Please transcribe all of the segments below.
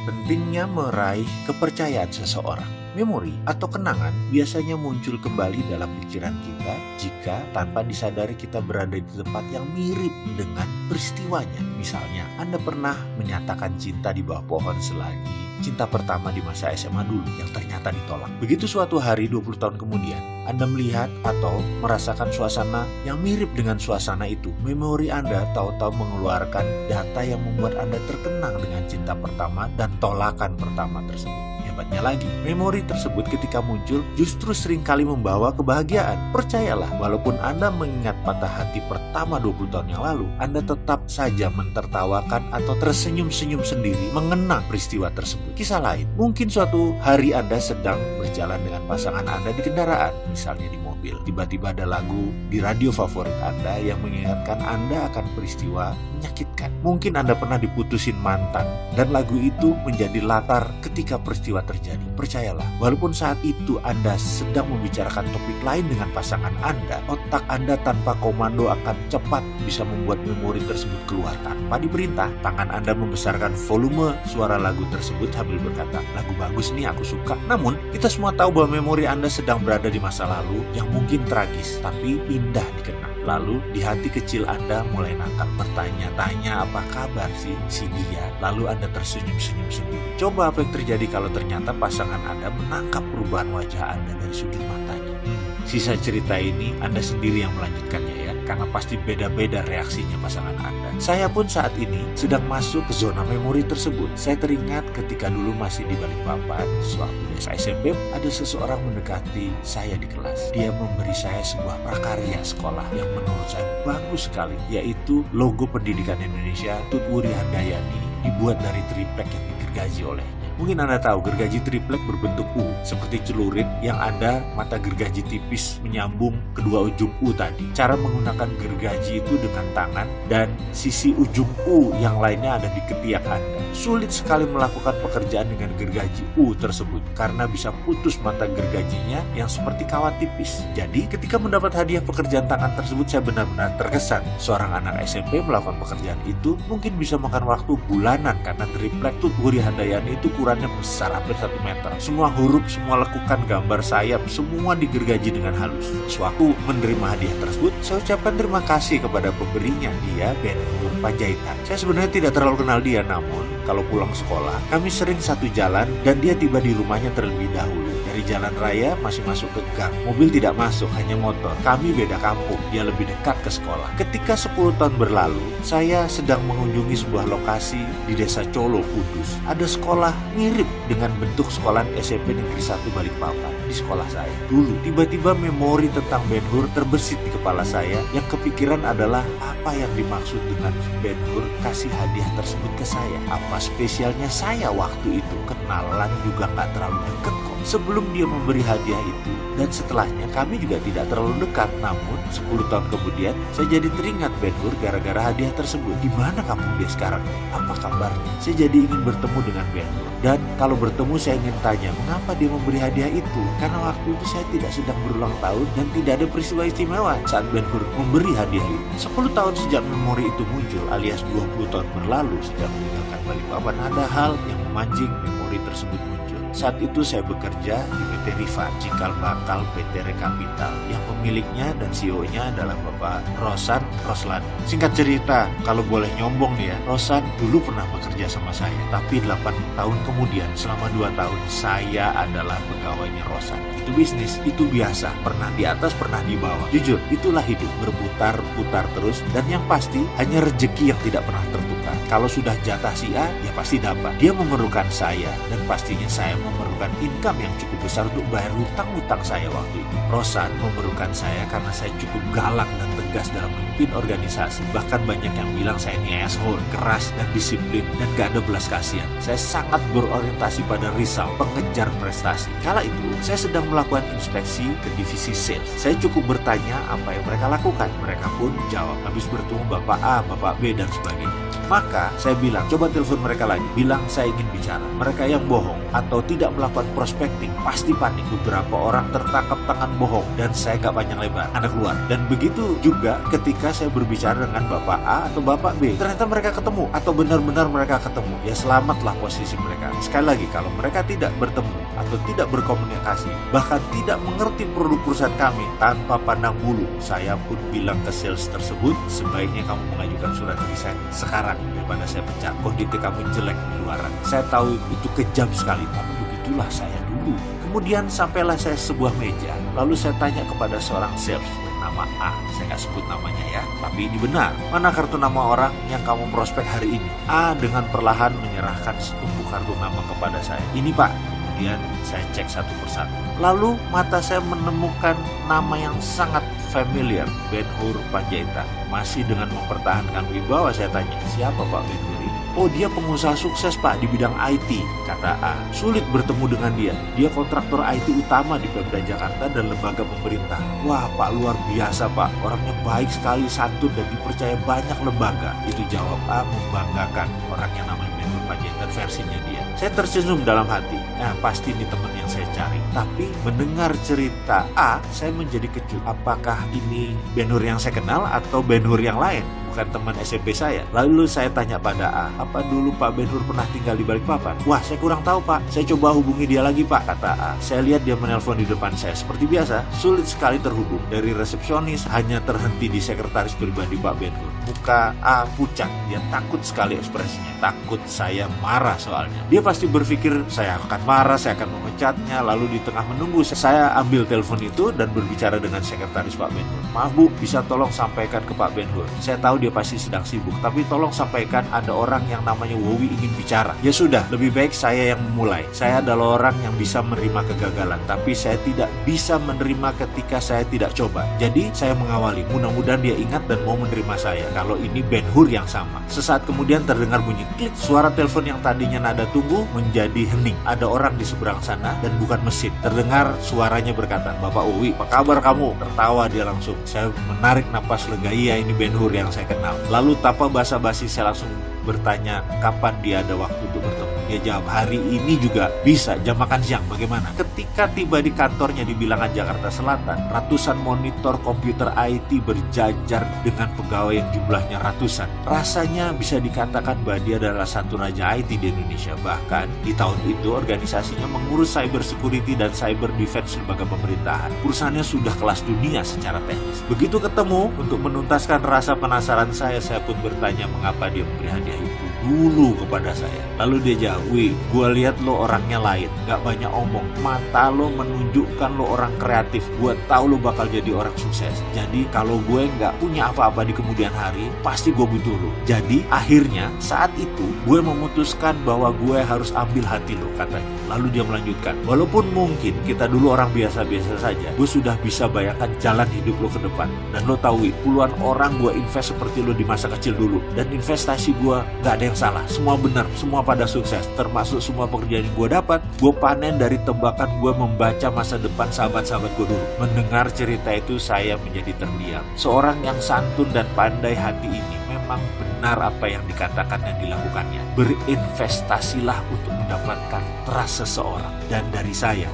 Pentingnya meraih kepercayaan seseorang. Memori atau kenangan biasanya muncul kembali dalam pikiran kita jika tanpa disadari kita berada di tempat yang mirip dengan peristiwanya. Misalnya, Anda pernah menyatakan cinta di bawah pohon selagi cinta pertama di masa SMA dulu yang ternyata ditolak. Begitu suatu hari 20 tahun kemudian, Anda melihat atau merasakan suasana yang mirip dengan suasana itu, memori Anda tahu-tahu mengeluarkan data yang membuat Anda terkenang dengan cinta pertama dan tolakan pertama tersebut. Hebatnya lagi, memori tersebut ketika muncul justru seringkali membawa kebahagiaan. Percayalah, walaupun Anda mengingat patah hati pertama 20 tahun yang lalu, Anda tetap saja mentertawakan atau tersenyum-senyum sendiri mengenang peristiwa tersebut. Kisah lain, mungkin suatu hari Anda sedang berjalan dengan pasangan Anda di kendaraan, misalnya di mobil. Tiba-tiba ada lagu di radio favorit Anda yang mengingatkan Anda akan peristiwa menyakitkan. Mungkin Anda pernah diputusin mantan dan lagu itu menjadi latar ketika peristiwa terjadi. Percayalah, walaupun saat itu Anda sedang membicarakan topik lain dengan pasangan Anda, otak Anda tanpa komando akan cepat bisa membuat memori tersebut keluar tanpa diperintah. Tangan Anda membesarkan volume suara lagu tersebut sambil berkata, lagu bagus nih, aku suka. Namun, kita semua tahu bahwa memori Anda sedang berada di masa lalu yang mungkin tragis, tapi indah dikenang. Lalu di hati kecil Anda mulai nakal bertanya-tanya apa kabar sih si dia. Lalu Anda tersenyum-senyum sendiri. Coba apa yang terjadi kalau ternyata pasangan Anda menangkap perubahan wajah Anda dari sudut matanya. Sisa cerita ini Anda sendiri yang melanjutkannya ya, karena pasti beda-beda reaksinya pasangan Anda. Saya pun saat ini sedang masuk ke zona memori tersebut. Saya teringat ketika dulu masih di Balikpapan, sewaktu di SMP, ada seseorang mendekati saya di kelas. Dia memberi saya sebuah prakarya sekolah yang menurut saya bagus sekali, yaitu logo pendidikan Indonesia Tut Wuri Handayani, dibuat dari triplek yang digergaji olehnya. Mungkin Anda tahu gergaji triplek berbentuk U, seperti celurit yang ada mata gergaji tipis menyambung kedua ujung U tadi. Cara menggunakan gergaji itu dengan tangan dan sisi ujung U yang lainnya ada di ketiak Anda. Sulit sekali melakukan pekerjaan dengan gergaji U tersebut karena bisa putus mata gergajinya yang seperti kawat tipis. Jadi ketika mendapat hadiah pekerjaan tangan tersebut, saya benar-benar terkesan. Seorang anak SMP melakukan pekerjaan itu mungkin bisa makan waktu bulanan karena triplek Tut Wuri Handayani itu ukurannya besar hampir 1 meter. Semua huruf, semua lekukan gambar sayap, semua digergaji dengan halus. Sewaktu menerima hadiah tersebut, saya ucapkan terima kasih kepada pemberinya, dia Ben Hur Panjaitan. Saya sebenarnya tidak terlalu kenal dia, namun kalau pulang sekolah, kami sering satu jalan dan dia tiba di rumahnya terlebih dahulu. Dari jalan raya masih masuk ke gang. Mobil tidak masuk, hanya motor. Kami beda kampung, dia lebih dekat ke sekolah. Ketika 10 tahun berlalu, saya sedang mengunjungi sebuah lokasi di Desa Colo, Kudus. Ada sekolah mirip dengan bentuk sekolah SMP Negeri 1 Balikpapan di sekolah saya. Dulu, tiba-tiba memori tentang Ben Hur terbesit di kepala saya. Yang kepikiran adalah apa yang dimaksud dengan Ben Hur kasih hadiah tersebut ke saya. Apa spesialnya saya waktu itu? Kenalan juga gak terlalu deket kok. Sebelum dia memberi hadiah itu dan setelahnya kami juga tidak terlalu dekat. Namun 10 tahun kemudian saya jadi teringat Ben Hur gara-gara hadiah tersebut. Di mana kampung dia sekarang? Apa kabarnya? Saya jadi ingin bertemu dengan Ben Hur. Dan kalau bertemu saya ingin tanya mengapa dia memberi hadiah itu. Karena waktu itu saya tidak sedang berulang tahun dan tidak ada peristiwa istimewa saat Ben Hur memberi hadiah itu. 10 tahun sejak memori itu muncul alias 20 tahun berlalu sejak meninggalkan Balikpapan, ada hal yang memancing memori tersebut muncul. Saat itu saya bekerja di PT Riva, cikal bakal PT Rekapital, yang pemiliknya dan CEO-nya adalah Bapak Rosan Roslan. Singkat cerita, kalau boleh nyombong nih ya, Rosan dulu pernah bekerja sama saya, tapi 8 tahun kemudian, selama 2 tahun, saya adalah pegawainya Rosan. Itu bisnis, itu biasa, pernah di atas, pernah di bawah. Jujur, itulah hidup, berputar-putar terus, dan yang pasti hanya rezeki yang tidak pernah tertukar. Kalau sudah jatah si A, ya pasti dapat. Dia memerlukan saya, dan pastinya saya memerlukan income yang cukup besar untuk bayar hutang-hutang saya waktu itu. Rosan memerlukan saya karena saya cukup galak dan tegas dalam memimpin organisasi. Bahkan banyak yang bilang saya ini asshole, keras dan disiplin, dan gak ada belas kasihan. Saya sangat berorientasi pada result, pengejar prestasi. Kala itu, saya sedang melakukan inspeksi ke divisi sales. Saya cukup bertanya apa yang mereka lakukan. Mereka pun jawab. Habis bertemu Bapak A, Bapak B, dan sebagainya. Maka saya bilang, coba telepon mereka lagi, bilang saya ingin bicara. Mereka yang bohong atau tidak melakukan prospecting pasti panik. Beberapa orang tertangkap tangan bohong dan saya gak panjang lebar, Anda keluar. Dan begitu juga ketika saya berbicara dengan Bapak A atau Bapak B, ternyata mereka ketemu atau benar-benar mereka ketemu, ya selamatlah posisi mereka. Sekali lagi, kalau mereka tidak bertemu atau tidak berkomunikasi, bahkan tidak mengerti produk perusahaan kami tanpa pandang bulu, saya pun bilang ke sales tersebut, sebaiknya kamu mengajukan surat resign sekarang daripada saya pecat. Kondisi kamu jelek di luaran. Saya tahu itu kejam sekali, tapi begitulah saya dulu. Kemudian sampailah saya sebuah meja, lalu saya tanya kepada seorang sales bernama A, saya nggak sebut namanya ya, tapi ini benar. Mana kartu nama orang yang kamu prospek hari ini? A dengan perlahan menyerahkan setumpuk kartu nama kepada saya. Ini Pak. Kemudian saya cek satu persatu. Lalu mata saya menemukan nama yang sangat familiar, Ben-Hur Panjaitan. Masih dengan mempertahankan wibawa saya tanya, siapa Pak Ben-Hur ini? Oh, dia pengusaha sukses Pak di bidang IT, kata A. Sulit bertemu dengan dia. Dia kontraktor IT utama di Pemda Jakarta dan lembaga pemerintah. Wah Pak, luar biasa Pak. Orangnya baik sekali, santun dan dipercaya banyak lembaga. Itu jawab A membanggakan. Orangnya namanya Ben-Hur Panjaitan versinya dia. Saya tersenyum dalam hati. Nah, pasti ini teman yang saya cari. Tapi mendengar cerita A, saya menjadi kejut. Apakah ini Ben-Hur yang saya kenal atau Ben-Hur yang lain? Bukan teman SMP saya. Lalu saya tanya pada A, apa dulu Pak Ben-Hur pernah tinggal di Balikpapan? Wah, saya kurang tahu Pak. Saya coba hubungi dia lagi Pak, kata A. Saya lihat dia menelpon di depan saya. Seperti biasa, sulit sekali terhubung. Dari resepsionis hanya terhenti di sekretaris pribadi Pak Ben-Hur. Muka A pucat, dia takut sekali ekspresinya. Takut saya marah soalnya. Dia pasti berpikir saya akan marah, saya akan memecatnya. Lalu di tengah menunggu, saya ambil telepon itu dan berbicara dengan sekretaris Pak Ben-Hur. Maaf Bu, bisa tolong sampaikan ke Pak Ben-Hur. Saya tahu dia pasti sedang sibuk, tapi tolong sampaikan ada orang yang namanya Wowi ingin bicara. Ya sudah, lebih baik saya yang memulai. Saya adalah orang yang bisa menerima kegagalan, tapi saya tidak bisa menerima ketika saya tidak coba. Jadi saya mengawali, mudah-mudahan dia ingat dan mau menerima saya kalau ini Ben-Hur yang sama. Sesaat kemudian terdengar bunyi klik. Suara telepon yang tadinya nada tunggu menjadi hening. Ada orang di seberang sana dan bukan mesin. Terdengar suaranya berkata, Bapak Wowi, apa kabar kamu? Tertawa dia langsung. Saya menarik napas lega, iya ini Ben-Hur yang saya kenal. Lalu tanpa basa-basi saya langsung bertanya kapan dia ada waktu untuk bertemu. Dia jawab, hari ini juga bisa, jam makan siang, bagaimana? Ketika tiba di kantornya di Bilangan Jakarta Selatan, ratusan monitor komputer IT berjajar dengan pegawai yang jumlahnya ratusan. Rasanya bisa dikatakan bahwa dia adalah satu raja IT di Indonesia. Bahkan di tahun itu organisasinya mengurus cyber security dan cyber defense lembaga pemerintahan. Perusahaannya sudah kelas dunia secara teknis. Begitu ketemu, untuk menuntaskan rasa penasaran saya pun bertanya mengapa dia memberi hadiah itu dulu kepada saya. Lalu dia jawab, wih, gue lihat lo orangnya lain, gak banyak omong, mata lo menunjukkan lo orang kreatif, gue tahu lo bakal jadi orang sukses. Jadi kalau gue gak punya apa-apa di kemudian hari, pasti gue butuh lo. Jadi akhirnya saat itu gue memutuskan bahwa gue harus ambil hati lo, katanya. Lalu dia melanjutkan, walaupun mungkin kita dulu orang biasa-biasa saja, gue sudah bisa bayangkan jalan hidup lo ke depan. Dan lo tahu, puluhan orang gue invest seperti lo di masa kecil dulu, dan investasi gue gak ada yang salah, semua benar, semua pada sukses, termasuk semua pekerjaan yang gue dapat, gue panen dari tebakan gue membaca masa depan sahabat-sahabat gue dulu. Mendengar cerita itu saya menjadi terdiam. Seorang yang santun dan pandai hati ini memang benar apa yang dikatakan dan dilakukannya. Berinvestasilah untuk mendapatkan trust seseorang. Dan dari saya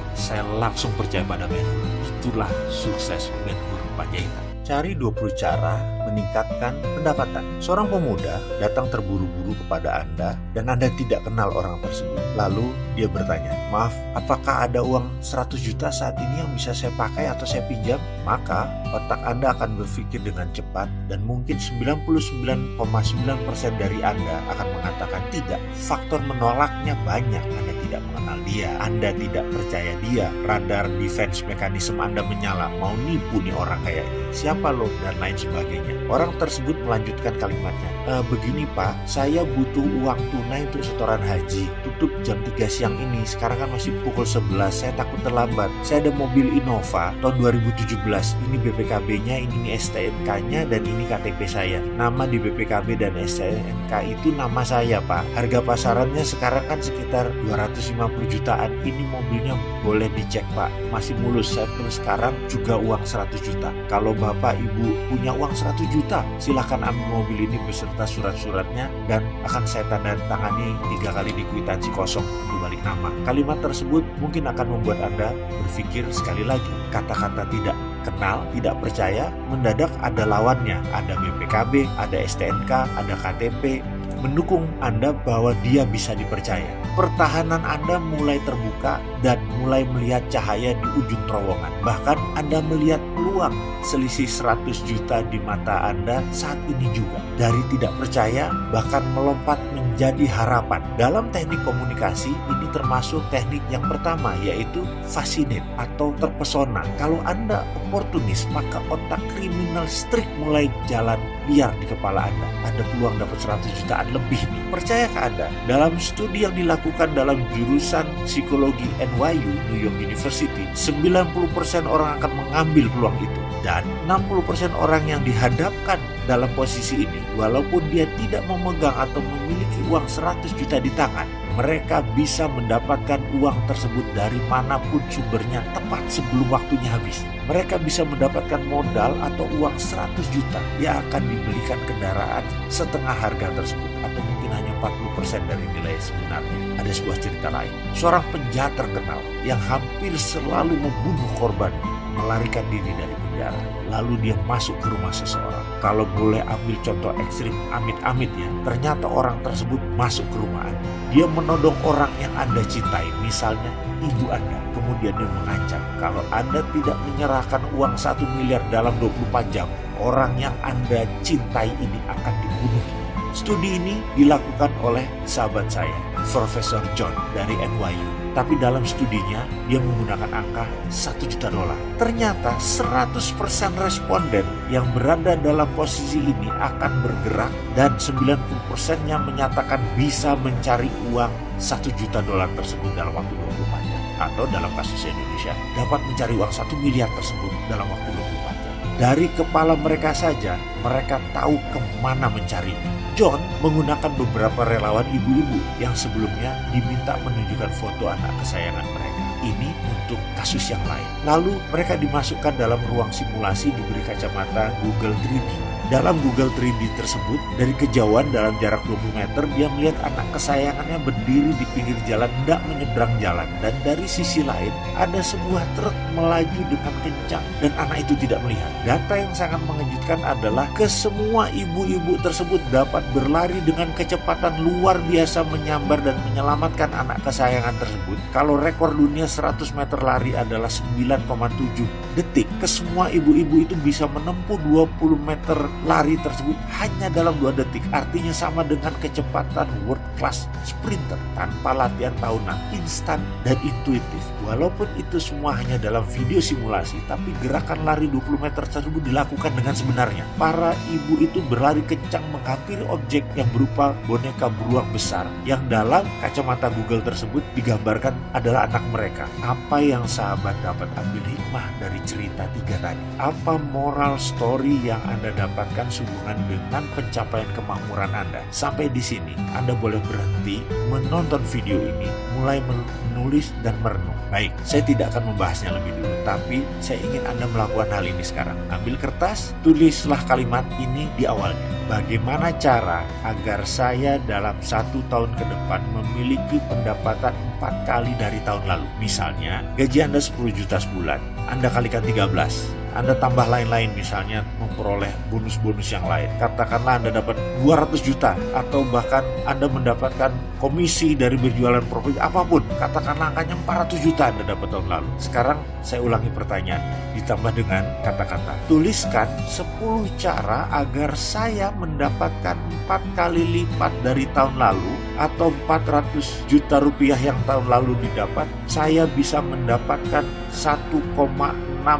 langsung percaya pada Ben-Hur. Itulah sukses Ben-Hur Panjaitan. Cari 20 cara meningkatkan pendapatan. Seorang pemuda datang terburu-buru kepada Anda dan Anda tidak kenal orang tersebut. Lalu dia bertanya, maaf, apakah ada uang 100 juta saat ini yang bisa saya pakai atau saya pinjam? Maka otak Anda akan berpikir dengan cepat dan mungkin 99,9% dari Anda akan mengatakan tidak. Faktor menolaknya banyak. Anda tidak mengenal dia, Anda tidak percaya dia, radar defense mekanisme Anda menyala, mau nipu nih orang kayaknya, siapa lo, dan lain sebagainya. Orang tersebut melanjutkan kalimatnya, begini Pak, saya butuh uang tunai untuk setoran haji, tutup jam 3 siang ini, sekarang kan masih pukul 11, saya takut terlambat, saya ada mobil Innova tahun 2017, ini BPKB-nya, ini STNK-nya, dan ini KTP saya, nama di BPKB dan STNK itu nama saya Pak, harga pasarannya sekarang kan sekitar 250 50 jutaan, ini mobilnya boleh dicek Pak, masih mulus. Saya tulis sekarang juga uang 100 juta. Kalau Bapak Ibu punya uang 100 juta, silahkan ambil mobil ini beserta surat-suratnya dan akan saya tanda tangani 3 kali di kwitansi kosong untuk balik nama. Kalimat tersebut mungkin akan membuat Anda berpikir sekali lagi. Kata-kata tidak kenal, tidak percaya, mendadak ada lawannya. Ada BPKB, ada STNK, ada KTP, mendukung Anda bahwa dia bisa dipercaya. Pertahanan Anda mulai terbuka dan mulai melihat cahaya di ujung terowongan. Bahkan Anda melihat peluang selisih 100 juta di mata Anda saat ini juga. Dari tidak percaya bahkan melompat menjadi harapan. Dalam teknik komunikasi ini termasuk teknik yang pertama, yaitu fascinate atau terpesona. Kalau Anda oportunis, maka otak kriminal strik mulai jalan liar di kepala Anda. Ada peluang dapat 100 jutaan lebih nih. Percayakah Anda? Dalam studi yang dilakukan dalam jurusan psikologi NYU, New York University, 90% orang akan mengambil peluang itu. Dan 60% orang yang dihadapkan dalam posisi ini, walaupun dia tidak memegang atau memiliki uang 100 juta di tangan, mereka bisa mendapatkan uang tersebut dari manapun sumbernya tepat sebelum waktunya habis. Mereka bisa mendapatkan modal atau uang 100 juta yang akan dibelikan kendaraan setengah harga tersebut, atau mungkin hanya 40% dari nilai sebenarnya. Ada sebuah cerita lain. Seorang penjahat terkenal yang hampir selalu membunuh korban melarikan diri dari penjara. Lalu dia masuk ke rumah seseorang. Kalau boleh ambil contoh ekstrim, amit-amit ya, ternyata orang tersebut masuk ke rumah Anda. Dia menodong orang yang Anda cintai, misalnya ibu Anda. Kemudian dia mengancam, kalau Anda tidak menyerahkan uang 1 miliar dalam 24 jam, orang yang Anda cintai ini akan dibunuh. Studi ini dilakukan oleh sahabat saya, Profesor John dari NYU. Tapi dalam studinya, dia menggunakan angka $1 juta. Ternyata 100% responden yang berada dalam posisi ini akan bergerak dan 90%-nya menyatakan bisa mencari uang $1 juta tersebut dalam waktu 24 jam. Atau dalam kasus Indonesia, dapat mencari uang 1 miliar tersebut dalam waktu 24 jam. Dari kepala mereka saja, mereka tahu kemana mencarinya. John menggunakan beberapa relawan ibu-ibu yang sebelumnya diminta menunjukkan foto anak kesayangan mereka. Ini untuk kasus yang lain. Lalu mereka dimasukkan dalam ruang simulasi, diberi kacamata Google 3D. Dalam Google 3D tersebut, dari kejauhan dalam jarak 20 meter, dia melihat anak kesayangannya berdiri di pinggir jalan, hendak menyeberang jalan. Dan dari sisi lain, ada sebuah truk melaju dengan kencang dan anak itu tidak melihat. Data yang sangat mengejutkan adalah kesemua ibu-ibu tersebut dapat berlari dengan kecepatan luar biasa menyambar dan menyelamatkan anak kesayangan tersebut. Kalau rekor dunia 100 meter lari adalah 9,7 detik, kesemua ibu-ibu itu bisa menempuh 20 meter lari tersebut hanya dalam 2 detik. Artinya sama dengan kecepatan world class sprinter tanpa latihan tahunan, instan dan intuitif. Walaupun itu semua hanya dalam video simulasi, tapi gerakan lari 20 meter tersebut dilakukan dengan sebenarnya. Para ibu itu berlari kencang menghampiri objek yang berupa boneka beruang besar yang dalam kacamata Google tersebut digambarkan adalah anak mereka. Apa yang sahabat dapat ambil hikmah dari cerita 3 tadi? Apa moral story yang Anda dapat sehubungan dengan pencapaian kemakmuran Anda? Sampai di sini Anda boleh berhenti menonton video ini, mulai menulis dan merenung. Baik, saya tidak akan membahasnya lebih dulu, tapi saya ingin Anda melakukan hal ini sekarang. Ambil kertas, tulislah kalimat ini di awalnya. Bagaimana cara agar saya dalam 1 tahun ke depan memiliki pendapatan 4 kali dari tahun lalu? Misalnya, gaji Anda 10 juta sebulan, Anda kalikan 13. Anda tambah lain-lain, misalnya memperoleh bonus-bonus yang lain. Katakanlah Anda dapat 200 juta atau bahkan Anda mendapatkan komisi dari berjualan properti apapun. Katakanlah angkanya 400 juta Anda dapat tahun lalu. Sekarang saya ulangi pertanyaan ditambah dengan kata-kata. Tuliskan 10 cara agar saya mendapatkan 4 kali lipat dari tahun lalu, atau 400 juta rupiah yang tahun lalu didapat, saya bisa mendapatkan 1,6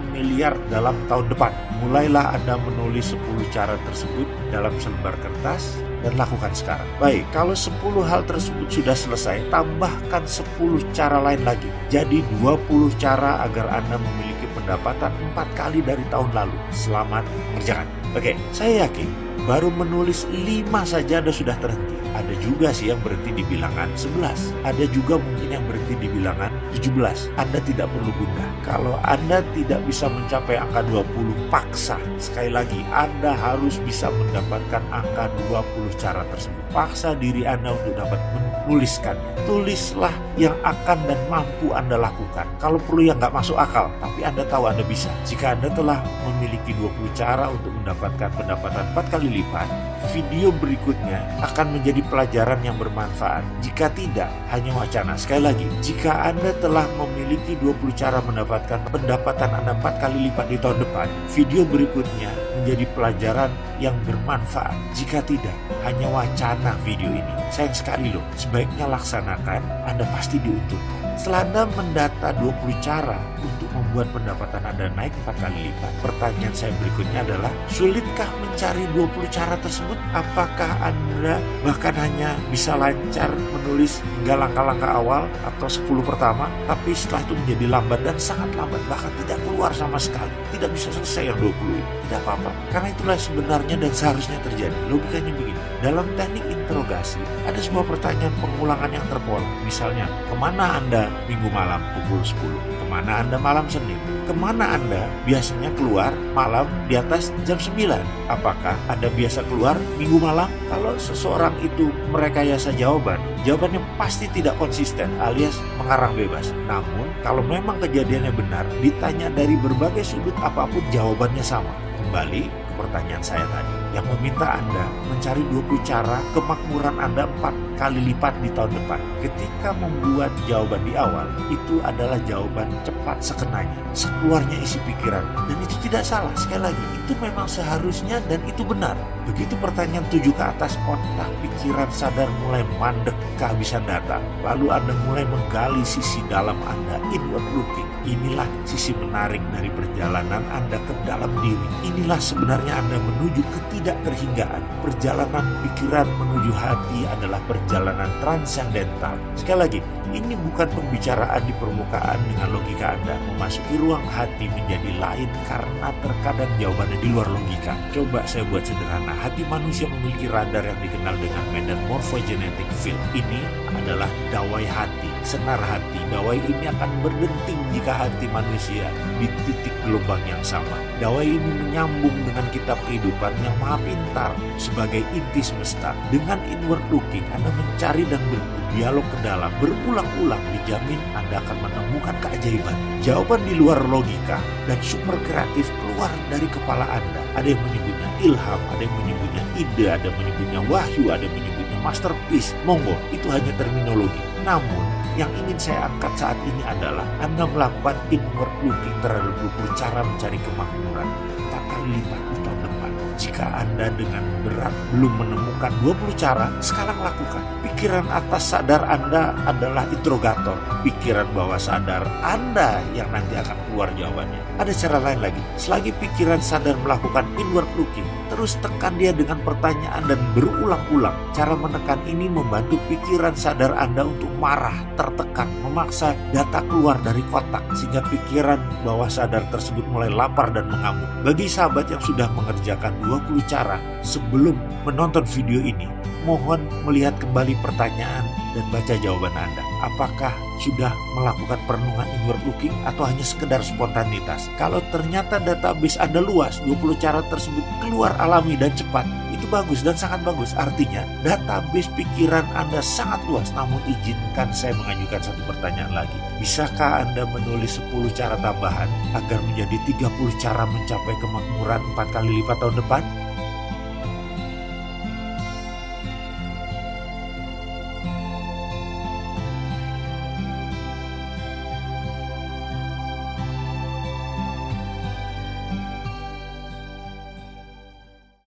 miliar dalam tahun depan. Mulailah Anda menulis 10 cara tersebut dalam selembar kertas dan lakukan sekarang. Baik, kalau 10 hal tersebut sudah selesai, tambahkan 10 cara lain lagi. Jadi 20 cara agar Anda memiliki pendapatan 4 kali dari tahun lalu. Selamat mengerjakan. Oke, saya yakin baru menulis 5 saja Anda sudah terhenti. Ada juga sih yang berhenti di bilangan 11. Ada juga mungkin yang berhenti di bilangan 17. Anda tidak perlu gundah. Kalau Anda tidak bisa mencapai angka 20, paksa. Sekali lagi, Anda harus bisa mendapatkan angka 20 cara tersebut. Paksa diri Anda untuk dapat menuliskannya. Tulislah yang akan dan mampu Anda lakukan. Kalau perlu yang nggak masuk akal, tapi Anda tahu Anda bisa. Jika Anda telah memiliki 20 cara untuk mendapatkan pendapatan 4 kali lipat, video berikutnya akan menjadi pelajaran yang bermanfaat. Jika tidak, hanya wacana. Sekali lagi, jika Anda telah memiliki 20 cara mendapatkan pendapatan Anda 4 kali lipat di tahun depan, video berikutnya menjadi pelajaran yang bermanfaat. Jika tidak, hanya wacana video ini. Sayang sekali loh, sebaiknya laksanakan, Anda pasti diuntungkan. Setelah Anda mendata 20 cara untuk membuat pendapatan Anda naik 4 kali lipat, pertanyaan saya berikutnya adalah, sulitkah mencari 20 cara tersebut? Apakah Anda bahkan hanya bisa lancar menulis hingga langkah-langkah awal atau 10 pertama, tapi setelah itu menjadi lambat dan sangat lambat, bahkan tidak keluar sama sekali, tidak bisa selesai yang 20 ini? Tidak apa-apa, karena itulah sebenarnya dan seharusnya terjadi. Logikanya begini, dalam teknik interogasi ada sebuah pertanyaan pengulangan yang terpola. Misalnya, kemana Anda Minggu malam pukul 10? Kemana Anda malam Senin? Kemana Anda biasanya keluar malam di atas jam 9? Apakah Anda biasa keluar Minggu malam? Kalau seseorang itu merekayasa jawabannya pasti tidak konsisten alias mengarang bebas. Namun, kalau memang kejadiannya benar, ditanya dari berbagai sudut apapun jawabannya sama. Kembali ke pertanyaan saya tadi, yang meminta Anda mencari 20 cara kemakmuran Anda 4 kali lipat di tahun depan. Ketika membuat jawaban di awal, itu adalah jawaban cepat sekenanya, sekeluarnya isi pikiran. Dan itu tidak salah, sekali lagi, itu memang seharusnya dan itu benar. Begitu pertanyaan 7 ke atas, otak pikiran sadar mulai mandek kehabisan data. Lalu Anda mulai menggali sisi dalam Anda, inward looking. Inilah sisi menarik dari perjalanan Anda ke dalam diri. Inilah sebenarnya Anda menuju ketidakterhinggaan. Perjalanan pikiran menuju hati adalah perjalanan transendental. Sekali lagi, ini bukan pembicaraan di permukaan dengan logika Anda. Memasuki ruang hati menjadi lain karena terkadang jawabannya di luar logika. Coba saya buat sederhana. Hati manusia memiliki radar yang dikenal dengan medan morphogenetic field. Ini adalah dawai hati, senar hati. Dawai ini akan berdenting jika hati manusia di titik gelombang yang sama. Dawai ini menyambung dengan kitab kehidupan yang maha pintar sebagai inti semesta. Dengan inward looking, Anda mencari dan berdialog ke dalam, berulang-ulang, dijamin Anda akan menemukan keajaiban. Jawaban di luar logika dan super kreatif keluar dari kepala Anda. Ada yang menyebutnya ilham, ada yang menyebutnya ide, ada yang menyebutnya wahyu, ada yang menyebutnya masterpiece. Monggo, itu hanya terminologi. Namun, yang ingin saya angkat saat ini adalah Anda melakukan inward looking terhadap 20 cara mencari kemakmuran 4 kali lipat di tahun depan. Jika Anda dengan berat belum menemukan 20 cara, sekarang lakukan. Pikiran atas sadar Anda adalah interrogator. Pikiran bawah sadar Anda yang nanti akan keluar jawabannya. Ada cara lain lagi. Selagi pikiran sadar melakukan inward looking, terus tekan dia dengan pertanyaan dan berulang-ulang. Cara menekan ini membantu pikiran sadar Anda untuk marah, tertekan, memaksa data keluar dari kotak sehingga pikiran bawah sadar tersebut mulai lapar dan mengamuk. Bagi sahabat yang sudah mengerjakan 20 cara sebelum menonton video ini, mohon melihat kembali pertanyaan dan baca jawaban Anda. Apakah sudah melakukan perenungan inward looking atau hanya sekedar spontanitas? Kalau ternyata database Anda luas, 20 cara tersebut keluar alami dan cepat, itu bagus dan sangat bagus. Artinya database pikiran Anda sangat luas. Namun izinkan saya mengajukan satu pertanyaan lagi. Bisakah Anda menulis 10 cara tambahan agar menjadi 30 cara mencapai kemakmuran 4 kali lipat tahun depan?